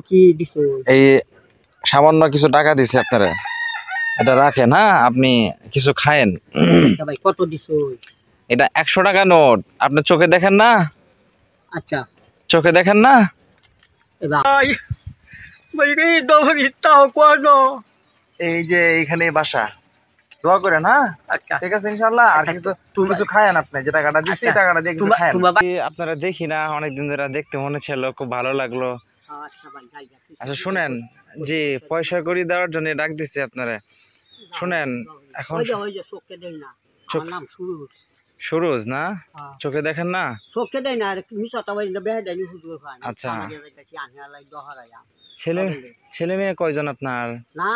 কি দিছো? এই সামান্য কিছু টাকা দিছে আপনারা, এটা রাখেন। হ্যাঁ, আপনি কিছু খায়েন। ভাই কত দিছো? এটা 100 টাকা নোট। আপনি চোখে দেখেন না? আচ্ছা চোখে দেখেন না? ভাই ভাই রে দৌড়ি তাও কোয়ানো। এই যে এইখানে বাসা, দোয়া করেন। হ্যাঁ আচ্ছা ঠিক আছে ইনশাআল্লাহ। আর আচ্ছা, কিছু কিছু খায়েন, আপনি যে টাকাটা দিছি আচ্ছা, টাকাটা দিয়ে কিছু খায়েন। ভাই আপনারা দেখি না অনেকদিন ধরে, দেখতে মনে ছিল, খুব ভালো লাগলো। আচ্ছা ভাই যাই যা। আচ্ছা শুনেন, যে পয়সা কড়ি দেওয়ার জন্য ডাক দিছি আপনারা। শুনেন, এখন ওই যে চোখে দেই না, আমার নাম সুরুজ। সুরজ না? চোখে দেখেন না? চোখে দেই না, মিশাতা ভাই বেহে দেয়নি হুজুর ভাই। আচ্ছা, আমাদের যাইতাছি আনহালাই দহরাইয়া। ছেলে মেয়ে কয়জন আপনার? না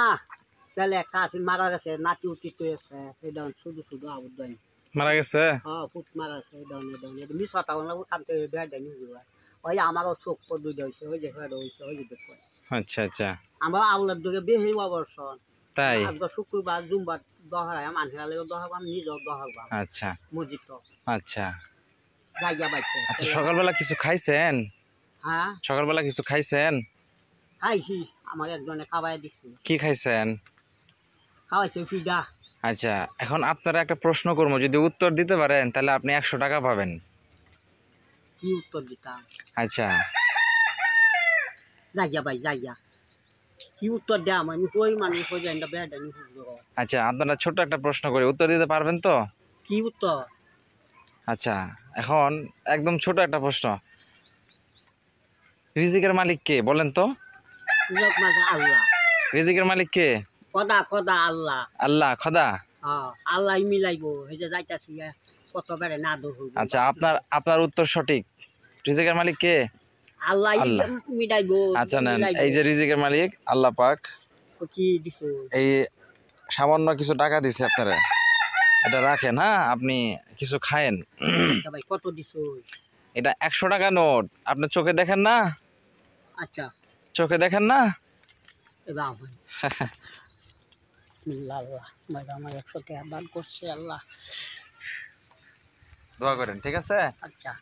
ছেলে একটা আছে মারা গেছে, নাতি উতি তো আছে, এটা শুধু শুধু আবুদ দেয়। মারা গেছে? হ্যাঁ ফুট মারা আছে, এটা মিশাতা হলো কামতে বেহে দেয়নি হুজুর ভাই। ওই আমারও চোখ পর দুই হয়েছে, ওই যে হয়েছে, ওই যে দেখো। আচ্ছা আচ্ছা, আমার আউলার দিকে বেহে অবর্ষণ তাই? শুক্রবার জুমবার দহরাই মানুষের দহাব, আমি নিজেও দহাব। আচ্ছা মসজিদ আচ্ছা জায়গা বাইতে। আচ্ছা, সকালবেলা কিছু খাইছেন? হ্যাঁ সকালবেলা কিছু খাইছেন? খাইছি, আমার একজনে খাওয়াই দিছি। কি খাইছেন? খাওয়াইছে ফিডা। আচ্ছা, এখন আপনারা একটা প্রশ্ন করবো, যদি উত্তর দিতে পারেন তাহলে আপনি 100 টাকা পাবেন। কি উত্তর দিতাম? আচ্ছা, জায়গা ভাই জায়গা, কি উত্তর দেয়? আমি কই মানুষ হয়ে যায় বেড়া। আচ্ছা আপনারা ছোট্ট একটা প্রশ্ন করি, উত্তর দিতে পারবেন তো? কি উত্তর? আচ্ছা, এখন একদম ছোট একটা প্রশ্ন, রিজিকের মালিক কে বলেন তো? আল্লাহ। রিজিকের মালিক কে? কদা কদা আল্লাহ। আল্লাহ, খোদা। আল্লাহ মিলাইবো, এই যে যাইতাছি কত বেড়ে না দো। আচ্ছা, আপনার উত্তর সঠিক। রিজিকের মালিক কে? আল্লাহ আল্লাহ। মিলাইবো। আচ্ছা নেন, এই যে রিজিকের মালিক আল্লাহ পাক। কি দিছো? এই সামান্য কিছু টাকা দিছে আপনারা, এটা রাখেন। হ্যাঁ, আপনি কিছু খায়েন। ভাই কত দিছো? এটা 100 টাকা নোট। আপনি চোখে দেখেন না? আচ্ছা চোখে দেখেন না? এবার ভাই আল্লাহ ভাই আমার 100 টাকা দান করছে আল্লাহ, দোয়া করেন, ঠিক আছে? আচ্ছা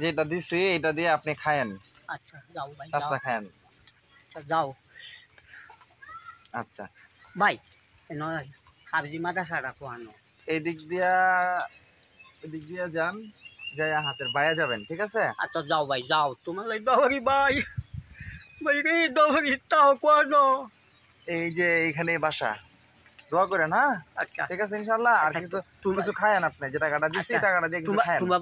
যেটা দিছি এটা দিয়ে আপনি খায়েন। আচ্ছা যাও ভাই নাস্তা খায়েন। আচ্ছা যাও আচ্ছা ভাই। নয় হাবজি মাদ্রাসাটা কোয়ানো। এই দিক দিয়া যান, যাই হাতের বাইরে যাবেন, ঠিক আছে? আচ্ছা যাও ভাই যাও, তোমার লাই দহরি ভাই ভাই রে দহরি তাও কোয়ানো। এই যে এইখানে বাসা, দোয়া করেন। হ্যাঁ আচ্ছা ঠিক আছে ইনশাআল্লাহ। আর কিছু খায়েন, আপনি যে টাকাটা দিছি টাকাটা দিয়ে কিছু খায়েন। তোমার